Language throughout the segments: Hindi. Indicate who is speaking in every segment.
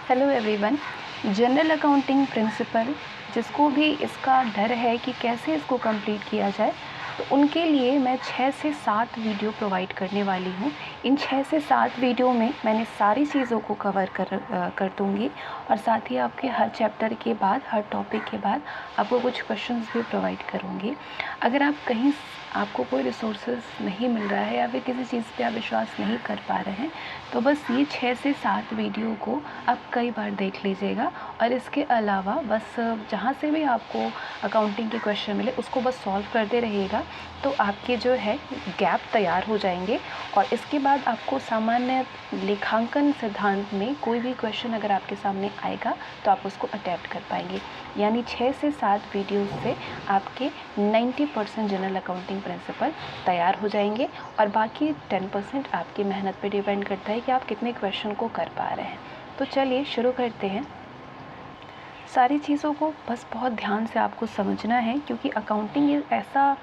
Speaker 1: Hello everyone. General accounting principle जिसको भी इसका डर है कि कैसे इसको कंप्लीट किया जाए, तो उनके लिए मैं 6 से 7 वीडियो प्रोवाइड करने वाली हूँ। इन 6 से 7 वीडियो में मैंने सारी चीज़ों को कवर कर दूँगी और साथ ही आपके हर चैप्टर के बाद, हर टॉपिक के बाद आपको कुछ क्वेश्चंस भी प्रोवाइड करूँगी। अगर आप कहीं आपको कोई रिसोर्सेज नहीं मिल रहा है या फिर किसी चीज़ पे आप विश्वास नहीं कर पा रहे हैं, तो बस ये 6 से 7 वीडियो को आप कई बार देख लीजिएगा। और इसके अलावा बस जहाँ से भी आपको अकाउंटिंग के क्वेश्चन मिले उसको बस सॉल्व करते रहिएगा, तो आपके जो है गैप तैयार हो जाएंगे। और इसके बाद आपको सामान्य लेखांकन सिद्धांत में कोई भी क्वेश्चन अगर आपके सामने आएगा तो आप उसको अटेम्प्ट कर पाएंगे। यानी 6 से 7 वीडियो से आपके 90% जनरल अकाउंटिंग प्रिंसिपल तैयार हो जाएंगे और बाकी 10% आपकी मेहनत पे डिपेंड करता है कि आप कितने क्वेश्चन को कर पा रहे हैं। तो चलिए शुरू करते हैं। सारी चीज़ों को बस बहुत ध्यान से आपको समझना है, क्योंकि अकाउंटिंग एक ऐसा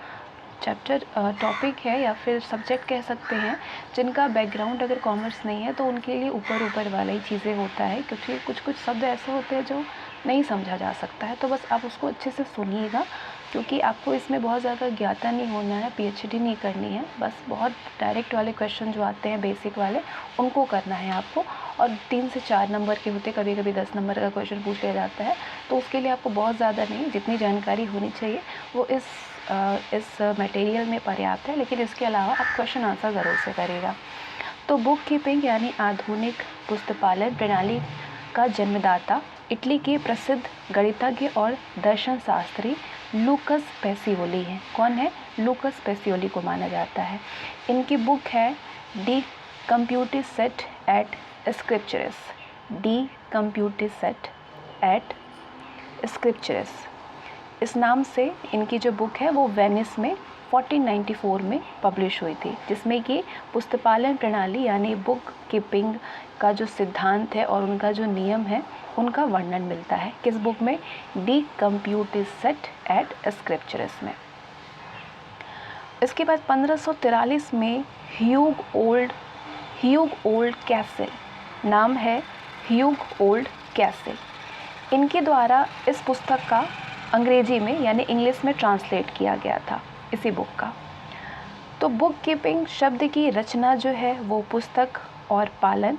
Speaker 1: चैप्टर टॉपिक है या फिर सब्जेक्ट कह सकते हैं जिनका बैकग्राउंड अगर कॉमर्स नहीं है तो उनके लिए ऊपर ऊपर वाला ही चीज़ें होता है, क्योंकि कुछ कुछ शब्द ऐसे होते हैं जो नहीं समझा जा सकता है। तो बस आप उसको अच्छे से सुनिएगा, क्योंकि आपको इसमें बहुत ज़्यादा ज्ञाता नहीं होना है, पीएचडी नहीं करनी है। बस बहुत डायरेक्ट वाले क्वेश्चन जो आते हैं बेसिक वाले उनको करना है आपको। और 3 से 4 नंबर के होते, कभी कभी 10 नंबर का क्वेश्चन पूछ लिया जाता है, तो उसके लिए आपको बहुत ज़्यादा नहीं, जितनी जानकारी होनी चाहिए वो इस मटेरियल में पर्याप्त है। लेकिन इसके अलावा आप क्वेश्चन आंसर ज़रूर से करेगा। तो बुक कीपिंग यानी आधुनिक पुस्तकालय प्रणाली का जन्मदाता इटली के प्रसिद्ध गणितज्ञ और दर्शन शास्त्री लूकस पेसियोली हैं। कौन है? लूकस पेसियोली को माना जाता है। इनकी बुक है डी कंप्यूटिसेट एट स्क्रिप्चरस। डी कंप्यूटिसेट एट स्क्रिप्चरस इस नाम से इनकी जो बुक है वो वेनिस में 1494 में पब्लिश हुई थी, जिसमें कि पुस्तकालय प्रणाली यानी बुक कीपिंग का जो सिद्धांत है और उनका जो नियम है उनका वर्णन मिलता है। किस बुक में? डी कंप्यूटिसेट एट स्क्रिप्चरस में। इसके बाद 1543 में ह्यूग ओल्ड कैसल, नाम है ह्यूग ओल्ड कैसल, इनके द्वारा इस पुस्तक का अंग्रेजी में यानी इंग्लिश में ट्रांसलेट किया गया था इसी बुक का। तो बुक कीपिंग शब्द की रचना जो है वो पुस्तक और पालन,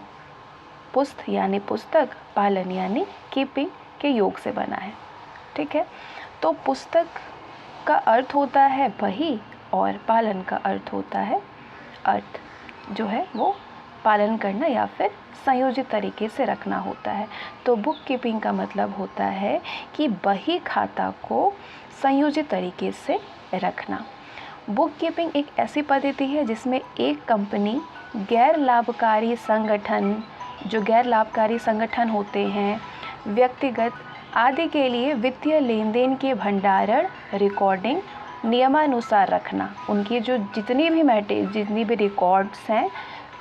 Speaker 1: पुस्त यानी पुस्तक, पालन यानी कीपिंग के योग से बना है। ठीक है। तो पुस्तक का अर्थ होता है बही और पालन का अर्थ होता है अर्थ जो है वो पालन करना या फिर संयोजित तरीके से रखना होता है। तो बुक कीपिंग का मतलब होता है कि बही खाता को संयोजित तरीके से रखना। बुक कीपिंग एक ऐसी पद्धति है जिसमें एक कंपनी गैर लाभकारी संगठन होते हैं, व्यक्तिगत आदि के लिए वित्तीय लेन देन के भंडारण, रिकॉर्डिंग नियमानुसार रखना। उनकी जो जितनी भी रिकॉर्ड्स हैं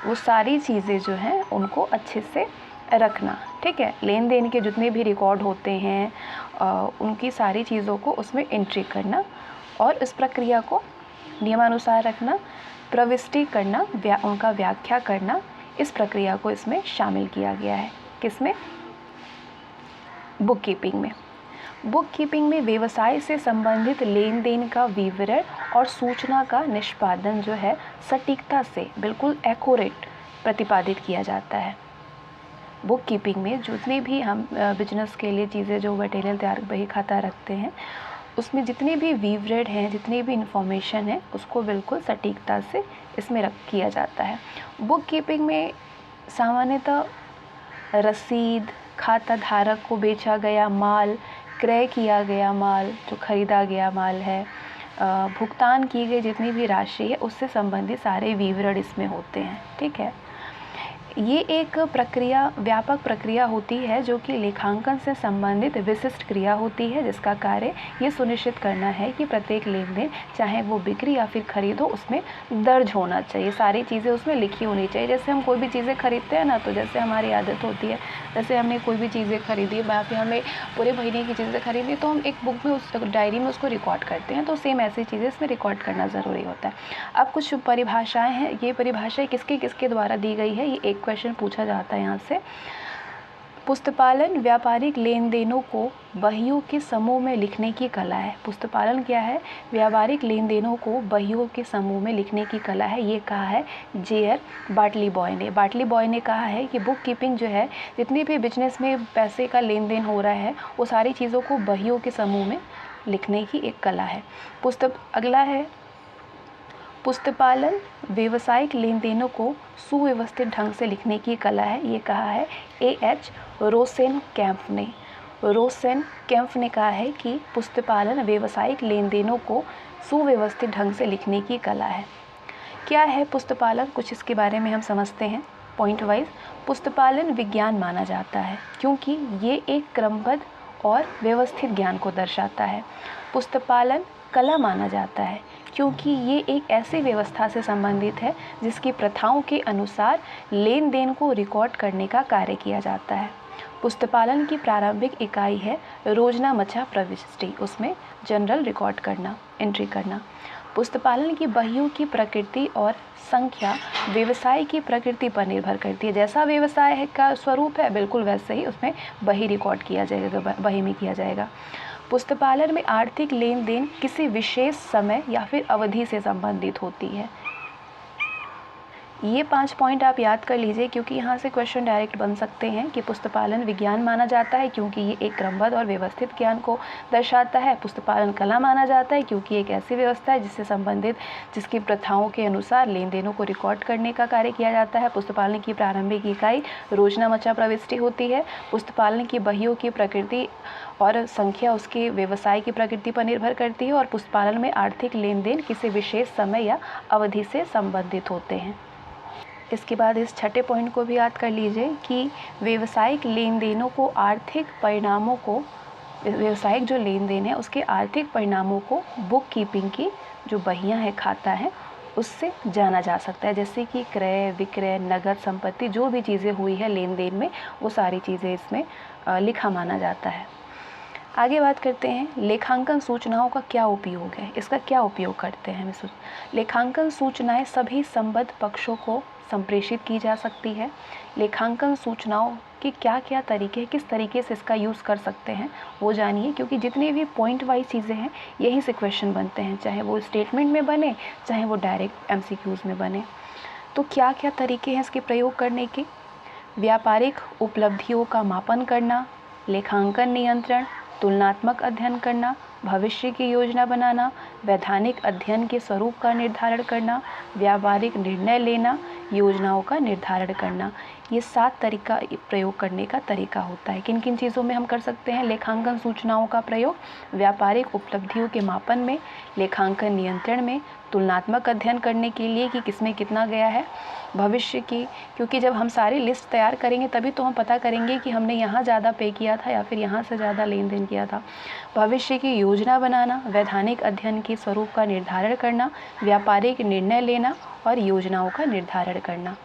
Speaker 1: वो सारी चीज़ें जो हैं उनको अच्छे से रखना। ठीक है। लेन देन के जितने भी रिकॉर्ड होते हैं उनकी सारी चीज़ों को उसमें एंट्री करना और इस प्रक्रिया को नियमानुसार रखना, प्रविष्टि करना, उनका व्याख्या करना, इस प्रक्रिया को इसमें शामिल किया गया है। किसमें? बुक कीपिंग में। बुक कीपिंग में व्यवसाय से संबंधित लेन देन का विवरण और सूचना का निष्पादन जो है सटीकता से बिल्कुल एक्यूरेट प्रतिपादित किया जाता है। बुक कीपिंग में जितने भी हम बिजनेस के लिए चीज़ें जो मटेरियल तैयार बही खाता रखते हैं उसमें जितने भी विवरण हैं, जितनी भी इंफॉर्मेशन है उसको बिल्कुल सटीकता से इसमें किया जाता है। बुक कीपिंग में सामान्यतः रसीद, खाता धारक को बेचा गया माल, क्रय किया गया माल, जो खरीदा गया माल है, भुगतान की गई जितनी भी राशि है उससे संबंधित सारे विवरण इसमें होते हैं। ठीक है। ये एक व्यापक प्रक्रिया होती है जो कि लेखांकन से संबंधित विशिष्ट क्रिया होती है, जिसका कार्य ये सुनिश्चित करना है कि प्रत्येक लेन देन चाहे वो बिक्री या फिर खरीद हो उसमें दर्ज होना चाहिए, सारी चीज़ें उसमें लिखी होनी चाहिए। जैसे हम कोई भी चीज़ें खरीदते हैं ना, तो जैसे हमारी आदत होती है, जैसे हमने कोई भी चीज़ें खरीदी या फिर हमें पूरे महीने की चीज़ें खरीदी तो हम एक बुक में उस डायरी में उसको रिकॉर्ड करते हैं, तो सेम ऐसी चीज़ें इसमें रिकॉर्ड करना ज़रूरी होता है। अब कुछ परिभाषाएँ हैं, ये परिभाषाएँ किसके द्वारा दी गई है, ये एक क्वेश्चन पूछा जाता है यहाँ से। पुस्तपालन व्यापारिक लेन देनों को बहियों के समूह में लिखने की कला है। पुस्तपालन क्या है? व्यापारिक लेन देनों को बहियों के समूह में लिखने की कला है। ये कहा है जेआर बाटली बॉय ने। बाटली बॉय ने कहा है कि बुक कीपिंग जो है, जितनी भी बिजनेस में पैसे का लेन देन हो रहा है, वो सारी चीज़ों को बहियों के समूह में लिखने की एक कला है। अगला है पुस्तपालन व्यावसायिक लेन देनों को सुव्यवस्थित ढंग से लिखने की कला है। ये कहा है एएच रोसेनकेम्फ ने। रोसेनकेम्फ ने कहा है कि पुस्तपालन व्यावसायिक लेन देनों को सुव्यवस्थित ढंग से लिखने की कला है। क्या है पुस्तपालन? कुछ इसके बारे में हम समझते हैं पॉइंट वाइज। पुस्तपालन विज्ञान माना जाता है क्योंकि ये एक क्रमबद्ध और व्यवस्थित ज्ञान को दर्शाता है। पुस्तपालन कला माना जाता है क्योंकि ये एक ऐसी व्यवस्था से संबंधित है जिसकी प्रथाओं के अनुसार लेन देन को रिकॉर्ड करने का कार्य किया जाता है। पुस्तपालन की प्रारंभिक इकाई है रोजनामचा प्रविष्टि, उसमें जनरल रिकॉर्ड करना, एंट्री करना। पुस्तपालन की बहियों की प्रकृति और संख्या व्यवसाय की प्रकृति पर निर्भर करती है। जैसा व्यवसाय है का स्वरूप है, बिल्कुल वैसे ही उसमें बही रिकॉर्ड किया जाएगा, बही में किया जाएगा। पुस्तपालन में आर्थिक लेन देन किसी विशेष समय या फिर अवधि से संबंधित होती है। ये 5 पॉइंट आप याद कर लीजिए क्योंकि यहाँ से क्वेश्चन डायरेक्ट बन सकते हैं कि पुस्तपालन विज्ञान माना जाता है क्योंकि ये एक क्रमबद्ध और व्यवस्थित ज्ञान को दर्शाता है। पुस्तपालन कला माना जाता है क्योंकि एक ऐसी व्यवस्था है जिससे संबंधित जिसकी प्रथाओं के अनुसार लेन देनों को रिकॉर्ड करने का कार्य किया जाता है। पुस्तपालन की प्रारंभिक इकाई रोजनामचा प्रविष्टि होती है। पुस्तपालन की बहियों की प्रकृति और संख्या उसके व्यवसाय की प्रकृति पर निर्भर करती है और पुस्तपालन में आर्थिक लेन देन किसी विशेष समय या अवधि से संबंधित होते हैं। इसके बाद इस छठे पॉइंट को भी याद कर लीजिए कि व्यावसायिक लेन देनों को आर्थिक परिणामों को, व्यावसायिक जो लेन देन है उसके आर्थिक परिणामों को बुक कीपिंग की जो बहियां है, खाता है, उससे जाना जा सकता है। जैसे कि क्रय विक्रय, नगद संपत्ति, जो भी चीज़ें हुई है लेन देन में, वो सारी चीज़ें इसमें लिखा माना जाता है। आगे बात करते हैं लेखांकन सूचनाओं का क्या उपयोग है, इसका क्या उपयोग करते हैं हम। लेखांकन सूचनाएं सभी संबद्ध पक्षों को संप्रेषित की जा सकती है। लेखांकन सूचनाओं के क्या क्या तरीके हैं, किस तरीके से इसका यूज़ कर सकते हैं वो जानिए, क्योंकि जितनी भी पॉइंट वाइज चीज़ें हैं यहीं से क्वेश्चन बनते हैं, चाहे वो स्टेटमेंट में बने चाहे वो डायरेक्ट MCQs में बने। तो क्या क्या तरीके हैं इसके प्रयोग करने के? व्यापारिक उपलब्धियों का मापन करना, लेखांकन नियंत्रण, तुलनात्मक अध्ययन करना, भविष्य की योजना बनाना, वैधानिक अध्ययन के स्वरूप का निर्धारण करना, व्यावहारिक निर्णय लेना, योजनाओं का निर्धारण करना। ये 7 तरीका प्रयोग करने का तरीका होता है। किन किन चीज़ों में हम कर सकते हैं लेखांकन सूचनाओं का प्रयोग? व्यापारिक उपलब्धियों के मापन में, लेखांकन नियंत्रण में, तुलनात्मक अध्ययन करने के लिए कि किसमें कितना गया है, भविष्य की, क्योंकि जब हम सारी लिस्ट तैयार करेंगे तभी तो हम पता करेंगे कि हमने यहाँ ज़्यादा पे किया था या फिर यहाँ से ज़्यादा लेन देन किया था। भविष्य की योजना बनाना, वैधानिक अध्ययन के स्वरूप का निर्धारण करना, व्यापारिक निर्णय लेना और योजनाओं का निर्धारण करना।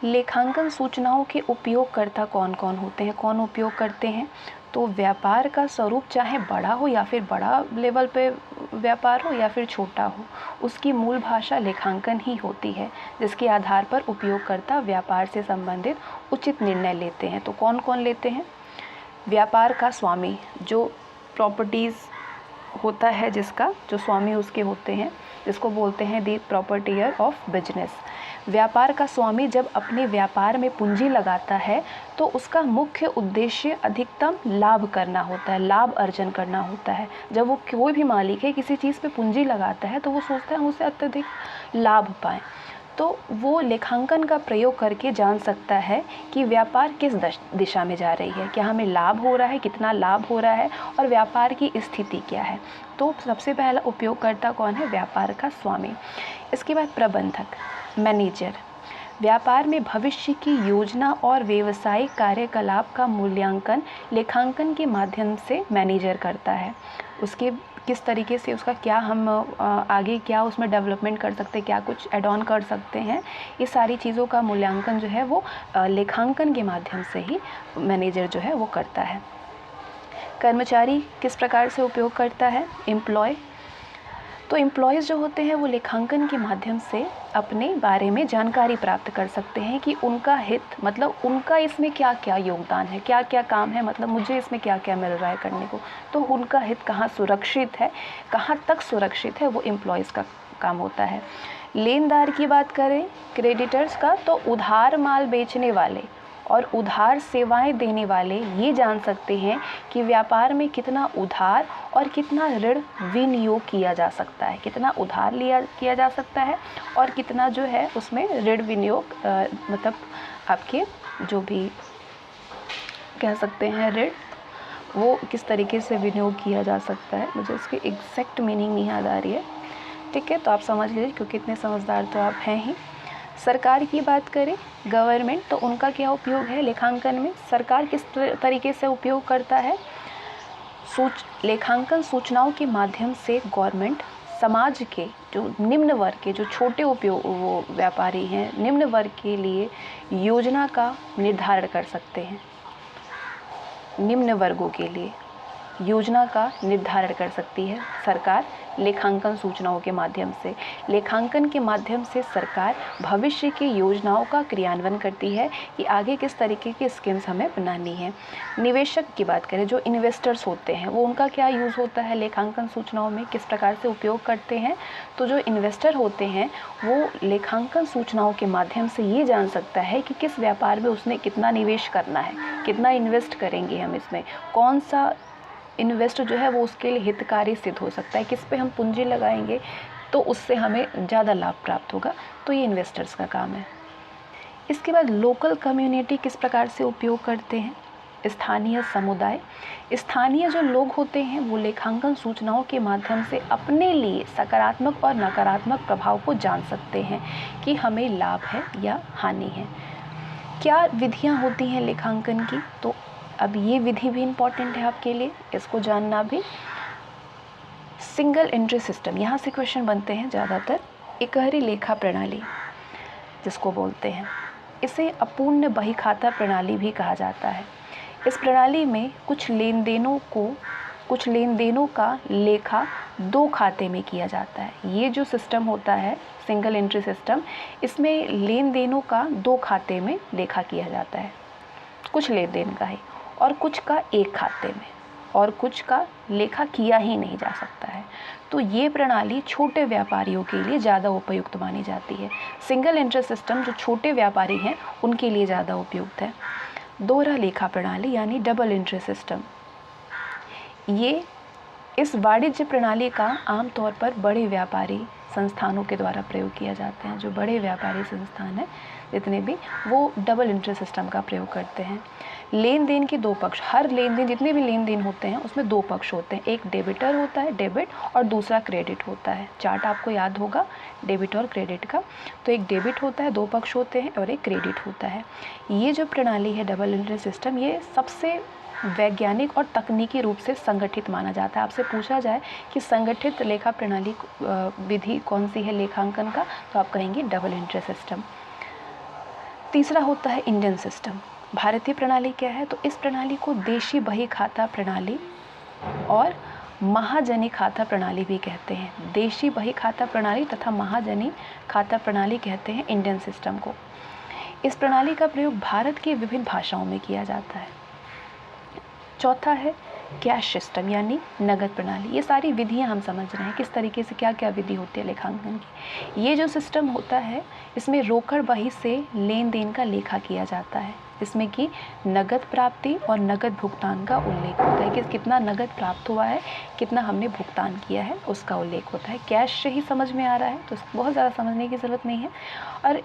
Speaker 1: लेखांकन सूचनाओं के उपयोगकर्ता कौन कौन होते हैं, कौन उपयोग करते हैं? तो व्यापार का स्वरूप चाहे बड़ा हो या फिर बड़ा लेवल पे व्यापार हो या फिर छोटा हो, उसकी मूल भाषा लेखांकन ही होती है, जिसके आधार पर उपयोगकर्ता व्यापार से संबंधित उचित निर्णय लेते हैं। तो कौन कौन लेते हैं? व्यापार का स्वामी, जो प्रॉपर्टीज़ होता है जिसका, जो स्वामी उसके होते हैं, जिसको बोलते हैं दी प्रॉपर्टीयर ऑफ बिजनेस। व्यापार का स्वामी जब अपने व्यापार में पूंजी लगाता है तो उसका मुख्य उद्देश्य अधिकतम लाभ करना होता है, लाभ अर्जन करना होता है। जब वो कोई भी मालिक है किसी चीज़ पे पूंजी लगाता है तो वो सोचता है उससे अत्यधिक लाभ पाएँ। तो वो लेखांकन का प्रयोग करके जान सकता है कि व्यापार किस दिशा में जा रही है, क्या हमें लाभ हो रहा है, कितना लाभ हो रहा है और व्यापार की स्थिति क्या है। तो सबसे पहला उपयोगकर्ता कौन है? व्यापार का स्वामी। इसके बाद प्रबंधक, मैनेजर, व्यापार में भविष्य की योजना और व्यवसायिक कार्यकलाप का मूल्यांकन लेखांकन के माध्यम से मैनेजर करता है। उसके किस तरीके से उसका क्या हम आगे क्या उसमें डेवलपमेंट कर सकते हैं, क्या कुछ ऐड ऑन कर सकते हैं, ये सारी चीज़ों का मूल्यांकन जो है वो लेखांकन के माध्यम से ही मैनेजर जो है वो करता है। कर्मचारी किस प्रकार से उपयोग करता है? एम्प्लॉय, तो एम्प्लॉयज़ जो होते हैं वो लेखांकन के माध्यम से अपने बारे में जानकारी प्राप्त कर सकते हैं कि उनका हित, मतलब उनका इसमें क्या क्या योगदान है, क्या क्या काम है, मतलब मुझे इसमें क्या क्या मिल रहा है करने को, तो उनका हित कहाँ सुरक्षित है, कहाँ तक सुरक्षित है, वो एम्प्लॉयज़ का काम होता है। लेनदार की बात करें, क्रेडिटर्स का, तो उधार माल बेचने वाले और उधार सेवाएं देने वाले ये जान सकते हैं कि व्यापार में कितना उधार और कितना ऋण विनियोग किया जा सकता है, कितना उधार किया जा सकता है और कितना जो है उसमें ऋण विनियोग मतलब आपके जो भी कह सकते हैं ऋण, वो किस तरीके से विनियोग किया जा सकता है। मुझे इसकी एग्जैक्ट मीनिंग नहीं याद आ रही है, ठीक है, तो आप समझ लीजिए क्योंकि इतने समझदार तो आप हैं ही। सरकार की बात करें, गवर्नमेंट, तो उनका क्या उपयोग है लेखांकन में, सरकार किस तरीके से उपयोग करता है। लेखांकन सूचनाओं के माध्यम से गवर्नमेंट समाज के जो निम्न वर्ग के, जो छोटे वो व्यापारी हैं, निम्न वर्ग के लिए योजना का निर्धारण कर सकते हैं। निम्न वर्गों के लिए योजना का निर्धारण कर सकती है सरकार लेखांकन सूचनाओं के माध्यम से। लेखांकन के माध्यम से सरकार भविष्य की योजनाओं का क्रियान्वयन करती है कि आगे किस तरीके की स्कीम्स हमें बनानी है। निवेशक की बात करें, जो इन्वेस्टर्स होते हैं, वो उनका क्या यूज़ होता है लेखांकन सूचनाओं में, किस प्रकार से उपयोग करते हैं। तो जो इन्वेस्टर होते हैं वो लेखांकन सूचनाओं के माध्यम से ये जान सकता है कि किस व्यापार में उसने कितना निवेश करना है, कितना इन्वेस्ट करेंगे हम इसमें, कौन सा इन्वेस्ट जो है वो उसके लिए हितकारी सिद्ध हो सकता है, किस पे हम पूंजी लगाएंगे तो उससे हमें ज़्यादा लाभ प्राप्त होगा। तो ये इन्वेस्टर्स का काम है। इसके बाद लोकल कम्युनिटी किस प्रकार से उपयोग करते हैं। स्थानीय समुदाय, स्थानीय जो लोग होते हैं वो लेखांकन सूचनाओं के माध्यम से अपने लिए सकारात्मक और नकारात्मक प्रभाव को जान सकते हैं कि हमें लाभ है या हानि है। क्या विधियाँ होती हैं लेखांकन की, तो अब ये विधि भी इम्पॉर्टेंट है आपके लिए, इसको जानना भी। सिंगल एंट्री सिस्टम, यहाँ से क्वेश्चन बनते हैं ज़्यादातर। इकहरी लेखा प्रणाली जिसको बोलते हैं, इसे अपूर्ण बही खाता प्रणाली भी कहा जाता है। इस प्रणाली में कुछ लेन देनों का लेखा दो खाते में किया जाता है। ये जो सिस्टम होता है सिंगल एंट्री सिस्टम, इसमें लेन देनों का दो खाते में लेखा किया जाता है, कुछ लेन देन का है और कुछ का एक खाते में, और कुछ का लेखा किया ही नहीं जा सकता है। तो ये प्रणाली छोटे व्यापारियों के लिए ज़्यादा उपयुक्त मानी जाती है। सिंगल एंट्री सिस्टम जो छोटे व्यापारी हैं उनके लिए ज़्यादा उपयुक्त है। दोहरा लेखा प्रणाली यानी डबल एंट्री सिस्टम, ये इस वाणिज्य प्रणाली का आमतौर पर बड़े व्यापारी संस्थानों के द्वारा प्रयोग किया जाते हैं। जो बड़े व्यापारी संस्थान हैं जितने भी, वो डबल एंट्री सिस्टम का प्रयोग करते हैं। लेन देन के दो पक्ष, हर लेन देन, जितने भी लेन देन होते हैं उसमें दो पक्ष होते हैं, एक डेबिटर होता है, डेबिट, और दूसरा क्रेडिट होता है। चार्ट आपको याद होगा डेबिट और क्रेडिट का। तो एक डेबिट होता है, दो पक्ष होते हैं, और एक क्रेडिट होता है। ये जो प्रणाली है डबल एंट्री सिस्टम, ये सबसे वैज्ञानिक और तकनीकी रूप से संगठित माना जाता है। आपसे पूछा जाए कि संगठित लेखा प्रणाली विधि कौन सी है लेखांकन का, तो आप कहेंगे डबल एंट्री सिस्टम। तीसरा होता है इंडियन सिस्टम। भारतीय प्रणाली क्या है, तो इस प्रणाली को देशी बही खाता प्रणाली और महाजनी खाता प्रणाली भी कहते हैं। देशी बही खाता प्रणाली तथा महाजनी खाता प्रणाली कहते हैं इंडियन सिस्टम को। इस प्रणाली का प्रयोग भारत की विभिन्न भाषाओं में किया जाता है। चौथा है कैश सिस्टम यानी नगद प्रणाली। ये सारी विधियां हम समझ रहे हैं किस तरीके से क्या क्या विधि होती है लेखांकन की। ये जो सिस्टम होता है इसमें रोकड़ बही से लेन देन का लेखा किया जाता है, इसमें कि नगद प्राप्ति और नगद भुगतान का उल्लेख होता है कि कितना नगद प्राप्त हुआ है, कितना हमने भुगतान किया है, उसका उल्लेख होता है। कैश से ही समझ में आ रहा है तो बहुत ज़्यादा समझने की ज़रूरत नहीं है। और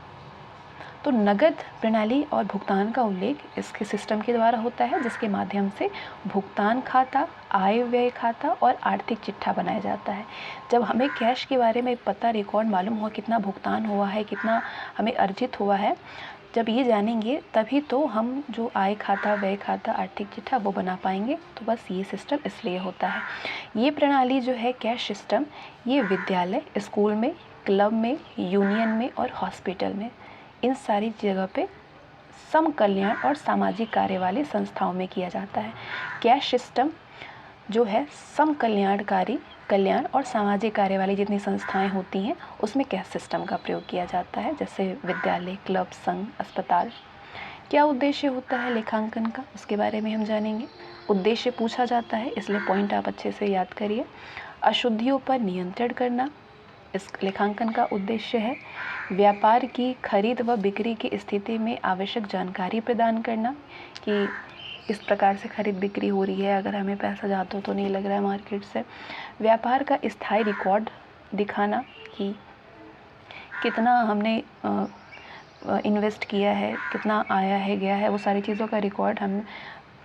Speaker 1: तो नगद प्रणाली और भुगतान का उल्लेख इसके सिस्टम के द्वारा होता है, जिसके माध्यम से भुगतान खाता, आय व्यय खाता और आर्थिक चिट्ठा बनाया जाता है। जब हमें कैश के बारे में पता, रिकॉर्ड मालूम हुआ कितना भुगतान हुआ है, कितना हमें अर्जित हुआ है, जब ये जानेंगे तभी तो हम जो आय खाता, व्यय खाता, आर्थिक चिट्ठा वो बना पाएंगे। तो बस ये सिस्टम इसलिए होता है। ये प्रणाली जो है कैश सिस्टम, ये विद्यालय, स्कूल में, क्लब में, यूनियन में और हॉस्पिटल में, इन सारी जगह पे सम कल्याण और सामाजिक कार्य वाली संस्थाओं में किया जाता है। कैश सिस्टम जो है सम कल्याणकारी कल्याण और सामाजिक कार्य वाली जितनी संस्थाएं होती हैं उसमें कैश सिस्टम का प्रयोग किया जाता है, जैसे विद्यालय, क्लब, संघ, अस्पताल। क्या उद्देश्य होता है लेखांकन का, उसके बारे में हम जानेंगे। उद्देश्य पूछा जाता है इसलिए पॉइंट आप अच्छे से याद करिए। अशुद्धियों पर नियंत्रण करना इस लेखांकन का उद्देश्य है। व्यापार की खरीद व बिक्री की स्थिति में आवश्यक जानकारी प्रदान करना कि किस प्रकार से खरीद बिक्री हो रही है, अगर हमें पैसा ज़्यादा तो नहीं लग रहा है मार्केट से। व्यापार का स्थायी रिकॉर्ड दिखाना कि कितना हमने इन्वेस्ट किया है, कितना आया है गया है, वो सारी चीज़ों का रिकॉर्ड हम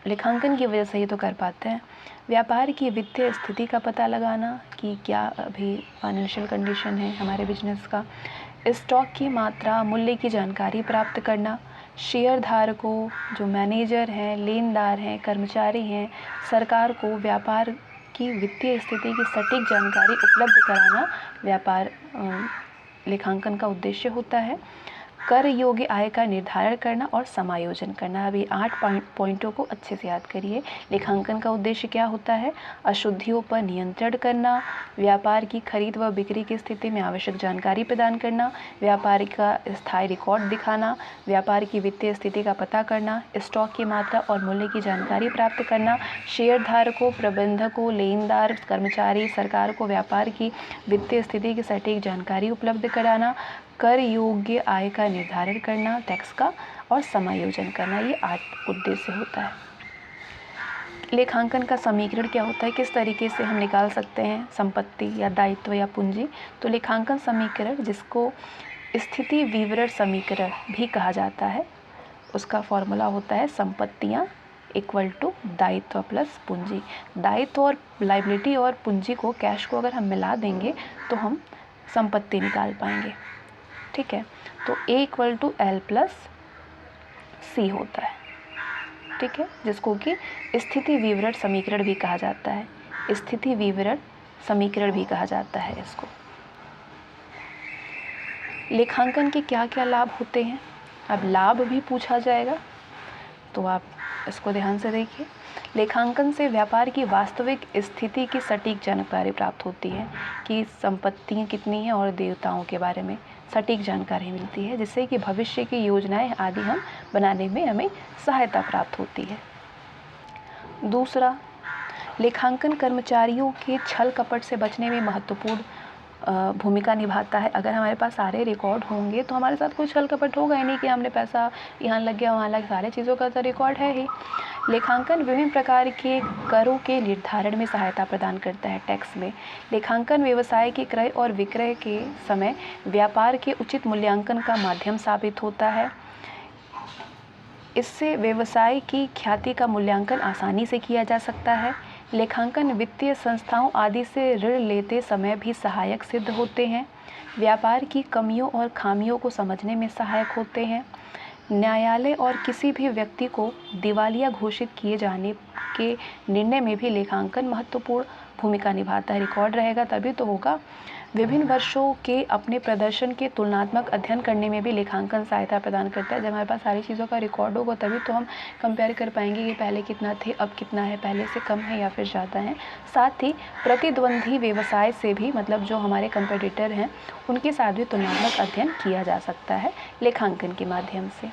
Speaker 1: लेखांकन की वजह से ही तो कर पाते हैं। व्यापार की वित्तीय स्थिति का पता लगाना कि क्या अभी फाइनेंशियल कंडीशन है हमारे बिजनेस का। स्टॉक की मात्रा, मूल्य की जानकारी प्राप्त करना। शेयर धारकों, जो मैनेजर हैं, लेनदार हैं, कर्मचारी हैं, सरकार को व्यापार की वित्तीय स्थिति की सटीक जानकारी उपलब्ध कराना व्यापार लेखांकन का उद्देश्य होता है। कर योग्य आय का निर्धारण करना और समायोजन करना। अभी 8 पॉइंटों को अच्छे से याद करिए। लेखांकन का उद्देश्य क्या होता है? अशुद्धियों पर नियंत्रण करना, व्यापार की खरीद व बिक्री की स्थिति में आवश्यक जानकारी प्रदान करना, व्यापार का स्थायी रिकॉर्ड दिखाना, व्यापार की वित्तीय स्थिति का पता करना, स्टॉक की मात्रा और मूल्य की जानकारी प्राप्त करना, शेयर धारकों, प्रबंधकों, लेनदार, कर्मचारी, सरकार को व्यापार की वित्तीय स्थिति की सटीक जानकारी उपलब्ध कराना, कर योग्य आय का निर्धारण करना, टैक्स का, और समायोजन करना। ये 8 उद्देश्य होता है। लेखांकन का समीकरण क्या होता है, किस तरीके से हम निकाल सकते हैं संपत्ति या दायित्व या पूंजी? तो लेखांकन समीकरण, जिसको स्थिति विवरण समीकरण भी कहा जाता है, उसका फॉर्मूला होता है संपत्तियाँ इक्वल टू दायित्व प्लस पूंजी। दायित्व और लायबिलिटी और पूंजी को, कैश को अगर हम मिला देंगे तो हम संपत्ति निकाल पाएंगे। ठीक है, तो A equal to L plus C होता है। ठीक है, जिसको कि स्थिति विवरण समीकरण भी कहा जाता है। स्थिति विवरण समीकरण भी कहा जाता है इसको। लेखांकन के क्या क्या लाभ होते हैं, अब लाभ भी पूछा जाएगा तो आप इसको ध्यान से देखिए। लेखांकन से व्यापार की वास्तविक स्थिति की सटीक जानकारी प्राप्त होती है कि संपत्तियाँ कितनी हैं और देयताओं के बारे में सटीक जानकारी मिलती है, जिससे कि भविष्य की योजनाएं आदि हम बनाने में हमें सहायता प्राप्त होती है। दूसरा, लेखांकन कर्मचारियों के छल कपट से बचने में महत्वपूर्ण भूमिका निभाता है। अगर हमारे पास सारे रिकॉर्ड होंगे तो हमारे साथ कोई छल कपट होगा ही नहीं कि हमने पैसा यहाँ लग गया वहाँ लग, सारे चीज़ों का तो रिकॉर्ड है ही। लेखांकन विभिन्न प्रकार के करों के निर्धारण में सहायता प्रदान करता है, टैक्स में। लेखांकन व्यवसाय के क्रय और विक्रय के समय व्यापार के उचित मूल्यांकन का माध्यम साबित होता है। इससे व्यवसाय की ख्याति का मूल्यांकन आसानी से किया जा सकता है। लेखांकन वित्तीय संस्थाओं आदि से ऋण लेते समय भी सहायक सिद्ध होते हैं। व्यापार की कमियों और खामियों को समझने में सहायक होते हैं। न्यायालय और किसी भी व्यक्ति को दिवालिया घोषित किए जाने के निर्णय में भी लेखांकन महत्वपूर्ण भूमिका निभाता है। रिकॉर्ड रहेगा तभी तो होगा। विभिन्न वर्षों के अपने प्रदर्शन के तुलनात्मक अध्ययन करने में भी लेखांकन सहायता प्रदान करता है। जब हमारे पास सारी चीज़ों का रिकॉर्ड होगा तभी तो हम कंपेयर कर पाएंगे कि पहले कितना थे, अब कितना है, पहले से कम है या फिर ज़्यादा है। साथ ही प्रतिद्वंदी व्यवसाय से भी, मतलब जो हमारे कंपटीटर हैं, उनके साथ भी तुलनात्मक अध्ययन किया जा सकता है लेखांकन के माध्यम से।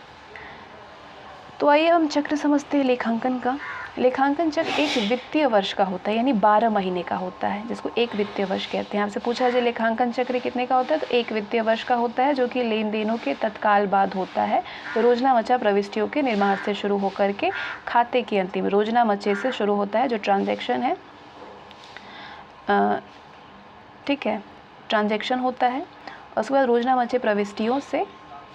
Speaker 1: तो आइए हम चक्र समझते हैं लेखांकन का। लेखांकन चक्र एक वित्तीय वर्ष का होता है, यानी 12 महीने का होता है, जिसको एक वित्तीय वर्ष कहते हैं। आपसे पूछा जाए लेखांकन चक्र कितने का होता है, तो एक वित्तीय वर्ष का होता है, जो कि लेन देनों के तत्काल बाद होता है। रोजना मचा प्रविष्टियों के निर्माण से शुरू होकर के खाते के अंतिम, रोजना मचे से शुरू होता है जो ट्रांजैक्शन है। ठीक है, ट्रांजैक्शन होता है। उसके बाद रोजना मचे प्रविष्टियों से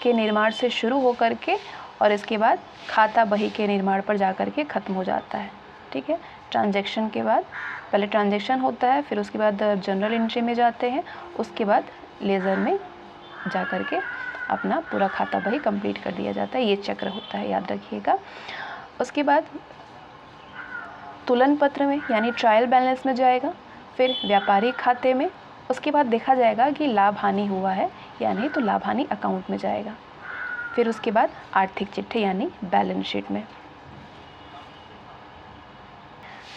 Speaker 1: के निर्माण से शुरू होकर के और इसके बाद खाता बही के निर्माण पर जाकर के ख़त्म हो जाता है। ठीक है, ट्रांजैक्शन के बाद पहले ट्रांजैक्शन होता है, फिर उसके बाद जनरल एंट्री में जाते हैं, उसके बाद लेज़र में जाकर के अपना पूरा खाता बही कंप्लीट कर दिया जाता है। ये चक्र होता है, याद रखिएगा। उसके बाद तुलन पत्र में यानी ट्रायल बैलेंस में जाएगा, फिर व्यापारिक खाते में, उसके बाद देखा जाएगा कि लाभ हानि हुआ है या नहीं, तो लाभ हानि अकाउंट में जाएगा। फिर उसके बाद आर्थिक चिट्ठी यानी बैलेंस शीट में।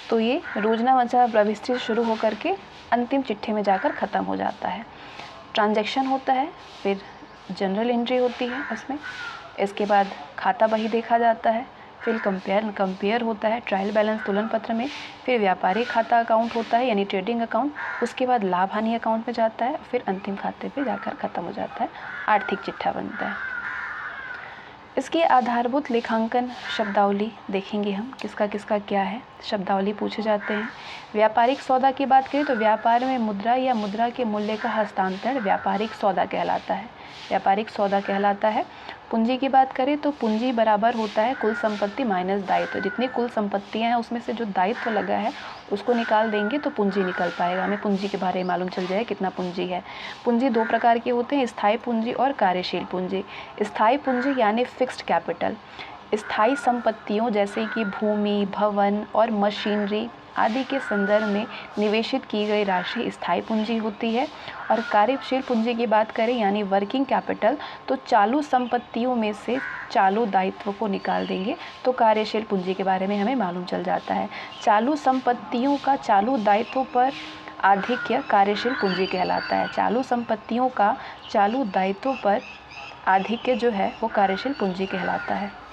Speaker 1: तो ये रोजनामचा प्रविष्टि शुरू होकर के अंतिम चिट्ठे में जाकर ख़त्म हो जाता है। ट्रांजैक्शन होता है, फिर जनरल एंट्री होती है उसमें, इसके बाद खाता बही देखा जाता है, फिर कंपेयर होता है ट्रायल बैलेंस तुलन पत्र में, फिर व्यापारिक खाता अकाउंट होता है यानी ट्रेडिंग अकाउंट, उसके बाद लाभ हानि अकाउंट में जाता है, फिर अंतिम खाते पे जाकर ख़त्म हो जाता है, आर्थिक चिट्ठा बनता है। इसकी आधारभूत लेखांकन शब्दावली देखेंगे हम, किसका किसका क्या है, शब्दावली पूछे जाते हैं। व्यापारिक सौदा की बात करें तो व्यापार में मुद्रा या मुद्रा के मूल्य का हस्तांतरण व्यापारिक सौदा कहलाता है, व्यापारिक सौदा कहलाता है। पूंजी की बात करें तो पूंजी बराबर होता है कुल संपत्ति माइनस दायित्व, जितनी कुल संपत्तियां हैं उसमें से जो दायित्व लगा है उसको निकाल देंगे तो पूंजी निकल पाएगा। हमें पूंजी के बारे में मालूम चल जाए कितना पूंजी है। पूंजी दो प्रकार के होते हैं, स्थायी पूंजी और कार्यशील पूंजी। स्थायी पूंजी यानी फिक्स्ड कैपिटल, स्थायी संपत्तियों जैसे कि भूमि, भवन और मशीनरी आदि के संदर्भ में निवेशित की गई राशि स्थायी पूंजी होती है। और कार्यशील पूंजी की बात करें यानी वर्किंग कैपिटल, तो चालू संपत्तियों में से चालू दायित्व को निकाल देंगे तो कार्यशील पूंजी के बारे में हमें मालूम चल जाता है। चालू संपत्तियों का चालू दायित्व पर आधिक्य कार्यशील पूंजी कहलाता है। चालू संपत्तियों का चालू दायित्व पर आधिक्य जो है वो कार्यशील पूंजी कहलाता है।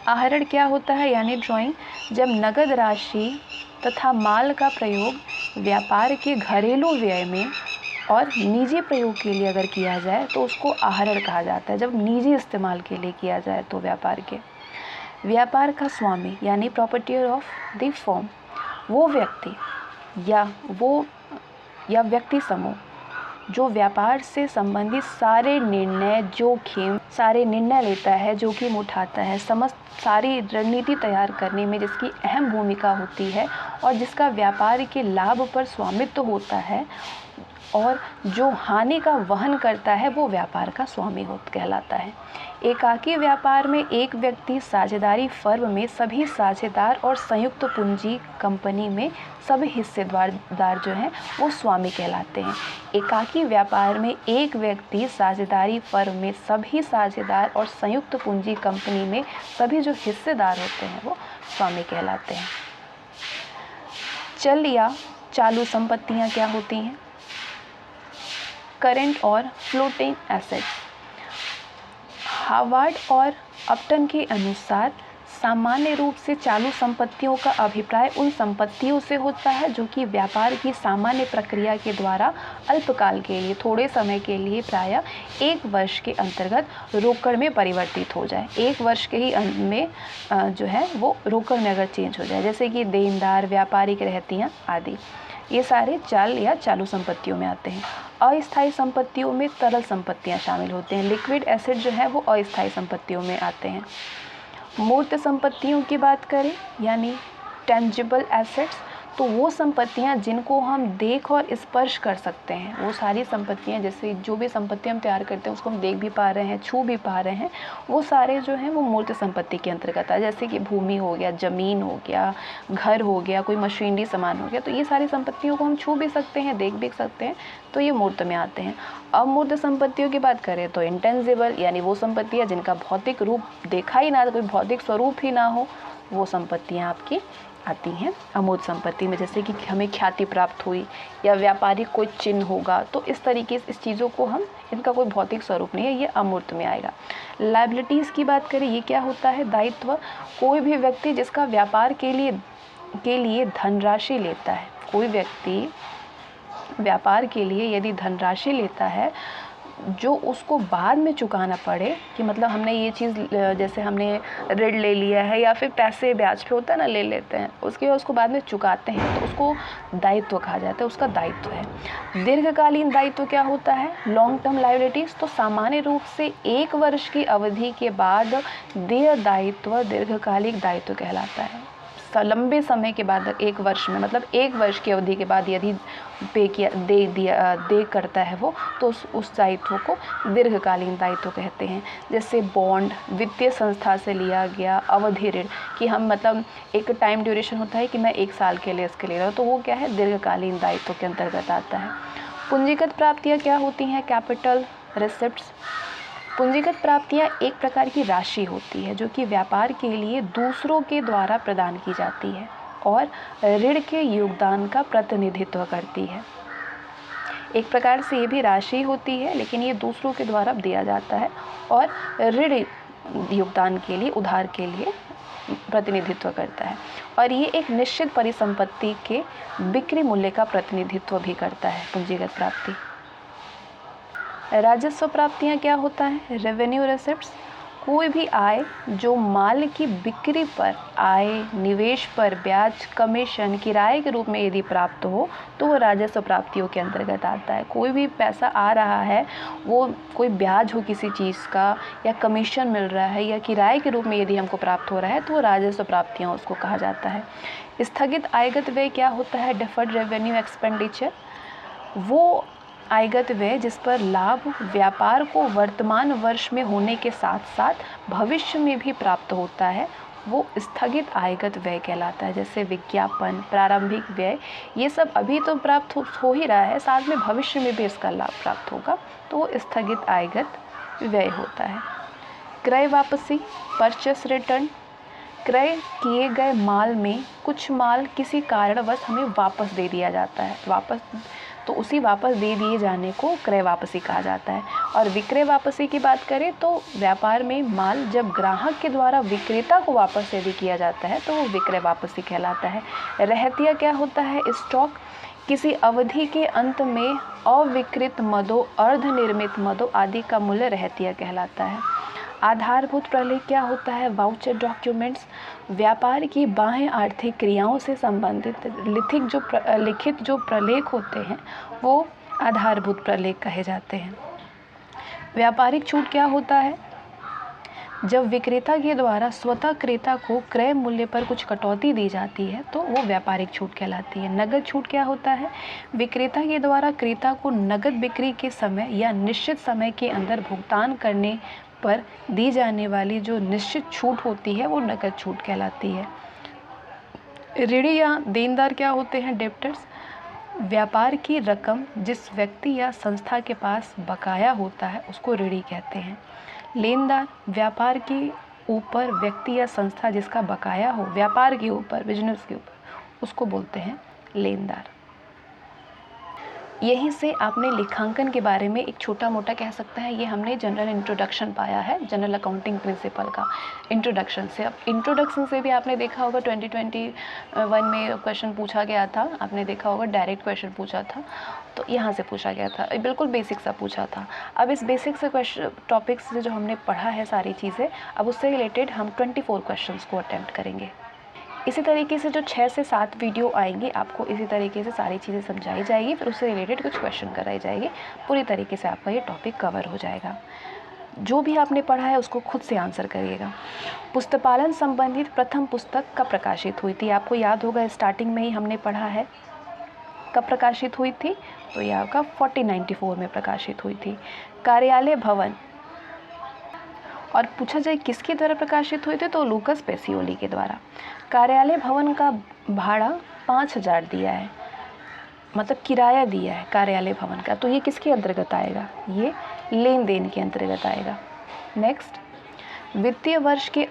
Speaker 1: आहरण क्या होता है यानी ड्राइंग, जब नगद राशि तथा माल का प्रयोग व्यापार के घरेलू व्यय में और निजी प्रयोग के लिए अगर किया जाए तो उसको आहरण कहा जाता है। जब निजी इस्तेमाल के लिए किया जाए तो व्यापार का स्वामी यानी प्रॉपर्टी ऑफ द फर्म, वो व्यक्ति या व्यक्ति समूह जो व्यापार से संबंधित सारे निर्णय लेता है, जोखिम उठाता है, सारी रणनीति तैयार करने में जिसकी अहम भूमिका होती है और जिसका व्यापार के लाभ पर स्वामित्व होता है और जो हानि का वहन करता है वो व्यापार का स्वामी कहलाता है। एकाकी व्यापार में एक व्यक्ति साझेदारी फर्म में सभी साझेदार और संयुक्त पूंजी कंपनी में सभी हिस्सेदार जो हैं वो स्वामी कहलाते हैं। एकाकी व्यापार में एक व्यक्ति साझेदारी फर्म में सभी साझेदार और संयुक्त पूंजी कंपनी में सभी जो हिस्सेदार होते हैं वो स्वामी कहलाते हैं। चल या चालू संपत्तियां क्या होती हैं? करेंट और फ्लोटिंग एसेट्स। हार्वर्ड और अपटन के अनुसार सामान्य रूप से चालू संपत्तियों का अभिप्राय उन संपत्तियों से होता है जो कि व्यापार की सामान्य प्रक्रिया के द्वारा अल्पकाल के लिए, थोड़े समय के लिए, प्रायः 1 वर्ष के अंतर्गत रोकड़ में परिवर्तित हो जाए। 1 वर्ष के ही अंत में जो है वो रोकड़ में अगर चेंज हो जाए, जैसे कि देनदार, व्यापारिक रहतियाँ आदि, ये सारे चाल या चालू संपत्तियों में आते हैं। अस्थायी संपत्तियों में तरल संपत्तियां शामिल होते हैं। लिक्विड एसेट जो है वो अस्थायी संपत्तियों में आते हैं। मूर्त संपत्तियों की बात करें यानी टेंजिबल एसेट्स, तो वो संपत्तियां जिनको हम देख और स्पर्श कर सकते हैं, वो सारी संपत्तियां, जैसे जो भी संपत्ति हम तैयार करते हैं उसको हम देख भी पा रहे हैं, छू भी पा रहे हैं, वो सारे जो हैं वो मूर्त संपत्ति के अंतर्गत है। जैसे कि भूमि हो गया, ज़मीन हो गया, घर हो गया, कोई मशीनरी सामान हो गया, तो ये सारी संपत्तियों को हम छू भी सकते हैं, देख भी सकते हैं, तो ये मूर्त में आते हैं। अब मूर्त संपत्तियों की बात करें तो इंटेंजिबल यानी वो संपत्तियाँ जिनका भौतिक रूप देखा ही ना, कोई भौतिक स्वरूप ही ना हो, वो संपत्तियाँ आपकी आती हैं अमूर्त संपत्ति में। जैसे कि हमें ख्याति प्राप्त हुई या व्यापारिक कोई चिन्ह होगा, तो इस तरीके से इस चीज़ों को हम, इनका कोई भौतिक स्वरूप नहीं है, ये अमूर्त में आएगा। लायबिलिटीज़ की बात करें, ये क्या होता है? दायित्व। कोई भी व्यक्ति जिसका व्यापार के लिए धनराशि लेता है, कोई व्यक्ति व्यापार के लिए यदि धनराशि लेता है जो उसको बाद में चुकाना पड़े, कि मतलब हमने ये चीज़, जैसे हमने ऋण ले लिया है या फिर पैसे ब्याज पे होता है ना, ले लेते हैं, उसके बाद उसको बाद में चुकाते हैं, तो उसको दायित्व कहा जाता है, उसका दायित्व है। दीर्घकालीन दायित्व क्या होता है? Long term liabilities. तो सामान्य रूप से 1 वर्ष की अवधि के बाद देय दायित्व दीर्घकालिक दायित्व कहलाता है। लंबे समय के बाद, 1 वर्ष में, मतलब 1 वर्ष की अवधि के बाद यदि दे करता है वो, तो उस दायित्व को दीर्घकालीन दायित्व कहते हैं। जैसे बॉन्ड, वित्तीय संस्था से लिया गया अवधि ऋण, कि हम मतलब एक टाइम ड्यूरेशन होता है कि मैं 1 साल के लिए इसके ले रहा हूँ, तो वो क्या है? दीर्घकालीन दायित्व के अंतर्गत आता है। पूंजीगत प्राप्तियाँ क्या होती हैं? Capital receipts. पूंजीगत प्राप्तियाँ एक प्रकार की राशि होती है जो कि व्यापार के लिए दूसरों के द्वारा प्रदान की जाती है और ऋण के योगदान का प्रतिनिधित्व करती है। एक प्रकार से ये भी राशि होती है, लेकिन ये दूसरों के द्वारा दिया जाता है और ऋण योगदान के लिए, उधार के लिए प्रतिनिधित्व करता है। और ये एक निश्चित परिसंपत्ति के बिक्री मूल्य का प्रतिनिधित्व भी करता है। पूंजीगत प्राप्ति। राजस्व प्राप्तियाँ क्या होता है? रेवेन्यू रिसिप्ट्स, कोई भी आय जो माल की बिक्री पर आय, निवेश पर ब्याज, कमीशन, किराए के रूप में यदि प्राप्त हो तो वो राजस्व प्राप्तियों के अंतर्गत आता है। कोई भी पैसा आ रहा है, वो कोई ब्याज हो किसी चीज़ का, या कमीशन मिल रहा है, या किराए के रूप में यदि हमको प्राप्त हो रहा है तो वो राजस्व प्राप्तियाँ उसको कहा जाता है। स्थगित आयगत व्यय क्या होता है? डिफर्ड रेवेन्यू एक्सपेंडिचर, वो आयगत व्यय जिस पर लाभ व्यापार को वर्तमान वर्ष में होने के साथ साथ भविष्य में भी प्राप्त होता है, वो स्थगित आयगत व्यय कहलाता है। जैसे विज्ञापन, प्रारंभिक व्यय, ये सब अभी तो प्राप्त हो ही रहा है, साथ में भविष्य में भी इसका लाभ प्राप्त होगा, तो वो स्थगित आयगत व्यय होता है। क्रय वापसी, परचेस रिटर्न, क्रय किए गए माल में कुछ माल किसी कारणवश हमें वापस दे दिया जाता है, तो उसी वापस दे दिए जाने को क्रय वापसी कहा जाता है। और विक्रय वापसी की बात करें तो व्यापार में माल जब ग्राहक के द्वारा विक्रेता को वापस यदि किया जाता है तो वो विक्रय वापसी कहलाता है। रहतिया क्या होता है? स्टॉक, किसी अवधि के अंत में अविकृत मदों, अर्धनिर्मित मदों आदि का मूल्य रहतिया कहलाता है। आधारभूत प्रलेख क्या होता है? वाउचर डॉक्यूमेंट्स, व्यापार की बाह्य आर्थिक क्रियाओं से संबंधित लिखित जो प्रलेख होते हैं वो आधारभूत प्रलेख कहे जाते हैं। व्यापारिक छूट क्या होता है? जब विक्रेता के द्वारा स्वतः क्रेता को क्रय मूल्य पर कुछ कटौती दी जाती है तो वो व्यापारिक छूट कहलाती है। नगद छूट क्या होता है? विक्रेता के द्वारा क्रेता को नगद बिक्री के समय या निश्चित समय के अंदर भुगतान करने पर दी जाने वाली जो निश्चित छूट होती है वो नगद छूट कहलाती है। ऋणी या देनदार क्या होते हैं? डेप्टर्स, व्यापार की रकम जिस व्यक्ति या संस्था के पास बकाया होता है उसको ऋणी कहते हैं। लेनदार, व्यापार के ऊपर व्यक्ति या संस्था जिसका बकाया हो, व्यापार के ऊपर, बिजनेस के ऊपर, उसको बोलते हैं लेनदार। यहीं से आपने लेखांकन के बारे में एक छोटा मोटा कह सकते हैं, ये हमने जनरल इंट्रोडक्शन पाया है, जनरल अकाउंटिंग प्रिंसिपल का इंट्रोडक्शन से। अब इंट्रोडक्शन से भी आपने देखा होगा 2021 में क्वेश्चन पूछा गया था, आपने देखा होगा डायरेक्ट क्वेश्चन पूछा था, तो यहाँ से पूछा गया था, बिल्कुल बेसिक सा पूछा था। अब इस बेसिक से क्वेश्चन टॉपिक से जो हमने पढ़ा है सारी चीज़ें, अब उससे रिलेटेड हम 24 क्वेश्चन को अटेम्प्ट करेंगे। इसी तरीके से जो 6 से 7 वीडियो आएंगी, आपको इसी तरीके से सारी चीज़ें समझाई जाएगी, फिर उससे रिलेटेड कुछ क्वेश्चन कराई जाएगी, पूरी तरीके से आपका ये टॉपिक कवर हो जाएगा। जो भी आपने पढ़ा है उसको खुद से आंसर करिएगा। पुस्तपालन संबंधित प्रथम पुस्तक कब प्रकाशित हुई थी? आपको याद होगा स्टार्टिंग में ही हमने पढ़ा है कब प्रकाशित हुई थी, तो ये आपका 1494 में प्रकाशित हुई थी। कार्यालय भवन, और पूछा जाए किसके द्वारा प्रकाशित हुए थे, तो लूकस पेसियोली के द्वारा। कार्यालय भवन का भाड़ा 5000 दिया है, मतलब किराया दिया है कार्यालय भवन का, तो ये किसके अंतर्गत आएगा? ये लेन देन के अंतर्गत आएगा। नेक्स्ट, वित्तीय वर्ष के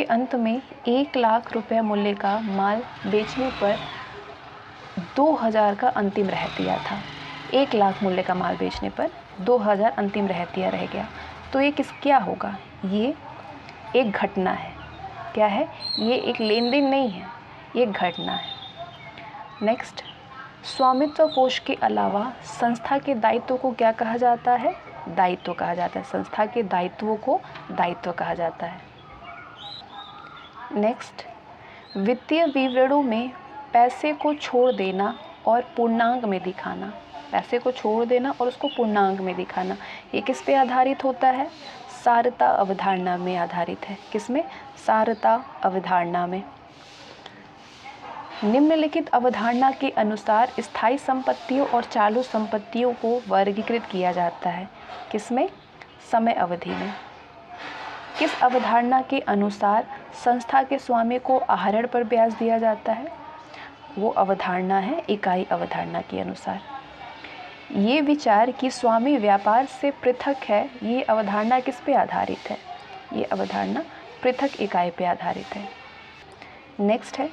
Speaker 1: अंत में 1 लाख रुपए मूल्य का माल बेचने पर 2000 का अंतिम रहतिया था। 1 लाख मूल्य का माल बेचने पर 2000 अंतिम रहतिया रह गया, तो ये क्या होगा? ये एक घटना है। क्या है? ये एक लेन देन नहीं है, ये एक घटना है। नेक्स्ट, स्वामित्व कोष के अलावा संस्था के दायित्व को क्या कहा जाता है? दायित्व कहा जाता है। संस्था के दायित्वों को दायित्व कहा जाता है। नेक्स्ट, वित्तीय विवरणों में पैसे को छोड़ देना और पूर्णांक में दिखाना, पैसे को छोड़ देना और उसको पूर्णांक में दिखाना, ये किस पे आधारित होता है? सारता अवधारणा में आधारित है। किसमें? सारता अवधारणा में। निम्नलिखित अवधारणा के अनुसार स्थायी संपत्तियों और चालू संपत्तियों को वर्गीकृत किया जाता है। किसमें? समय अवधि में। किस अवधारणा के अनुसार संस्था के स्वामी को आहरण पर ब्याज दिया जाता है? वो अवधारणा है इकाई अवधारणा के अनुसार। ये विचार कि स्वामी व्यापार से पृथक है, ये अवधारणा किस पे आधारित है? ये अवधारणा पृथक इकाई पे आधारित है। नेक्स्ट है,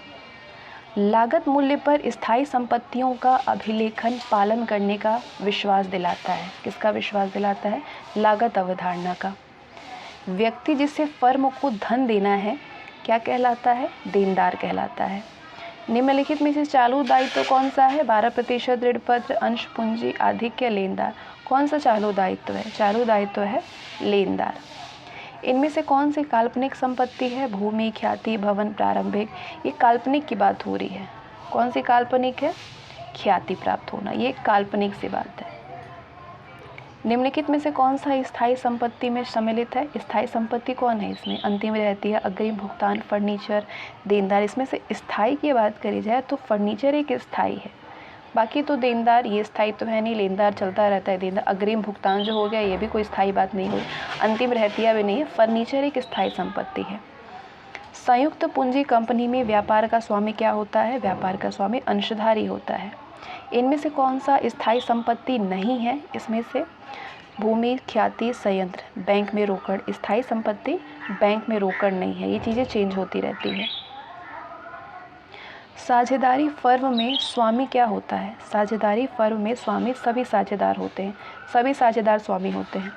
Speaker 1: लागत मूल्य पर स्थायी संपत्तियों का अभिलेखन पालन करने का विश्वास दिलाता है। किसका विश्वास दिलाता है? लागत अवधारणा का। व्यक्ति जिसे फर्म को धन देना है क्या कहलाता है? देनदार कहलाता है। निम्नलिखित में से चालू दायित्व कौन सा है? 12% ऋण पत्र, अंश पूंजी, आधिक्य, लेनदार। कौन सा चालू दायित्व है? चालू दायित्व है लेनदार। इनमें से कौन सी काल्पनिक संपत्ति है? भूमि, ख्याति, भवन, प्रारंभिक। ये काल्पनिक की बात हो रही है। कौन सी काल्पनिक है? ख्याति प्राप्त होना, ये काल्पनिक सी बात है। निम्नलिखित में से कौन सा स्थायी संपत्ति में सम्मिलित है? स्थायी संपत्ति कौन है इसमें? अंतिम रहती है, अग्रिम भुगतान, फर्नीचर, देनदार। इसमें से स्थायी की बात करी जाए तो फर्नीचर एक स्थायी है, बाकी तो देनदार ये स्थायी तो है नहीं, लेनदार चलता रहता है। देनदार, अग्रिम भुगतान जो हो गया ये भी कोई स्थायी बात नहीं हुई, अंतिम रहतिया भी नहीं है। फर्नीचर एक स्थायी संपत्ति है। संयुक्त पूंजी कंपनी में व्यापार का स्वामी क्या होता है? व्यापार का स्वामी अंशधारी होता है। इनमें से कौन सा स्थायी संपत्ति नहीं है? इसमें से भूमि, ख्याति, संयंत्र। बैंक में रोकड़ स्थायी संपत्ति, बैंक में रोकड़ नहीं है, ये चीज़ें चेंज होती रहती है। साझेदारी फर्म में स्वामी क्या होता है? साझेदारी फर्म में स्वामी सभी साझेदार होते हैं, सभी साझेदार स्वामी होते हैं।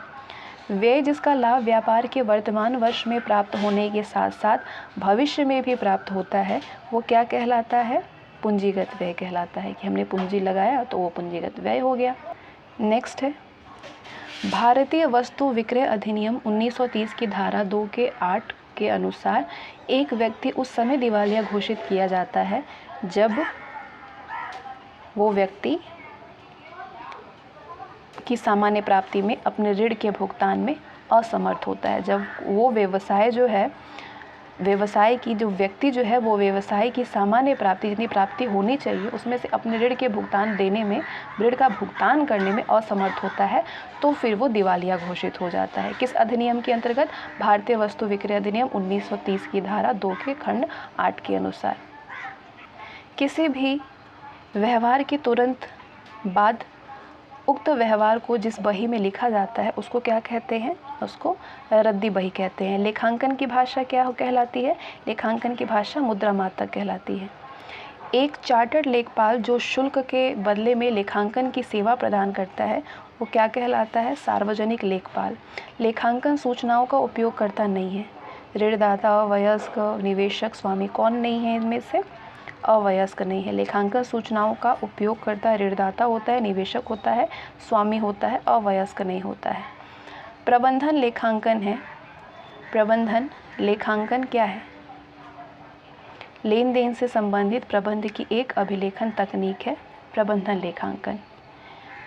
Speaker 1: व्यय जिसका लाभ व्यापार के वर्तमान वर्ष में प्राप्त होने के साथ साथ भविष्य में भी प्राप्त होता है, वो क्या कहलाता है? पूंजीगत व्यय कहलाता है। कि हमने पूंजी लगाया तो वो पूंजीगत व्यय हो गया। नेक्स्ट है, भारतीय वस्तु विक्रय अधिनियम 1930 की धारा 2 के 8 के अनुसार एक व्यक्ति उस समय दिवालिया घोषित किया जाता है जब वो व्यक्ति की सामान्य प्राप्ति में अपने ऋण के भुगतान में असमर्थ होता है। जब वो व्यवसाय की जो व्यक्ति जो है वो व्यवसाय की सामान्य प्राप्ति जितनी प्राप्ति होनी चाहिए उसमें से अपने ऋण के भुगतान देने में, ऋण का भुगतान करने में असमर्थ होता है, तो फिर वो दिवालिया घोषित हो जाता है। किस अधिनियम के अंतर्गत? भारतीय वस्तु विक्रय अधिनियम 1930 की धारा 2 के खंड 8 के अनुसार। किसी भी व्यवहार के तुरंत बाद उक्त व्यवहार को जिस बही में लिखा जाता है उसको क्या कहते हैं? उसको रद्दी बही कहते हैं। लेखांकन की भाषा क्या कहलाती है? लेखांकन की भाषा मुद्रा मात्रक कहलाती है। एक चार्टर्ड लेखपाल जो शुल्क के बदले में लेखांकन की सेवा प्रदान करता है वो क्या कहलाता है? सार्वजनिक लेखपाल। लेखांकन सूचनाओं का उपयोग करता नहीं है। ऋणदाता, वयस्क, निवेशक, स्वामी कौन नहीं है इनमें से? अवयस्क नहीं है। लेखांकन सूचनाओं का उपयोग करता है ऋणदाता होता है, निवेशक होता है, स्वामी होता है, अवयस्क नहीं होता है। प्रबंधन लेखांकन है। प्रबंधन लेखांकन क्या है? लेन देन से संबंधित प्रबंध की एक अभिलेखन तकनीक है प्रबंधन लेखांकन।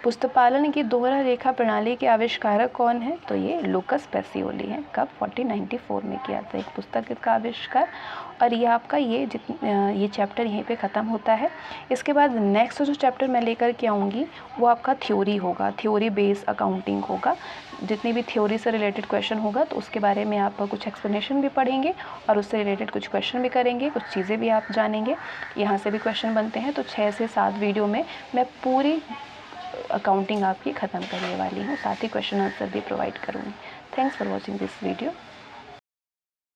Speaker 1: पुस्तपालन की दोहरा रेखा प्रणाली के आविष्कारक कौन है? तो ये लुकस पेसियोली हैं। कब? 1494 में किया था एक पुस्तक का आविष्कार। और ये आपका ये चैप्टर यहीं पे ख़त्म होता है। इसके बाद नेक्स्ट जो चैप्टर मैं लेकर के आऊँगी वो आपका थ्योरी होगा, थ्योरी बेस्ड अकाउंटिंग होगा। जितनी भी थ्योरी से रिलेटेड क्वेश्चन होगा तो उसके बारे में आप कुछ एक्सप्लेनेशन भी पढ़ेंगे और उससे रिलेटेड कुछ क्वेश्चन भी करेंगे, कुछ चीज़ें भी आप जानेंगे। यहाँ से भी क्वेश्चन बनते हैं। तो 6 से 7 वीडियो में मैं पूरी अकाउंटिंग आपकी ख़त्म करने वाली हूँ, साथ ही क्वेश्चन आंसर भी प्रोवाइड करूँगी। Thanks for watching this video.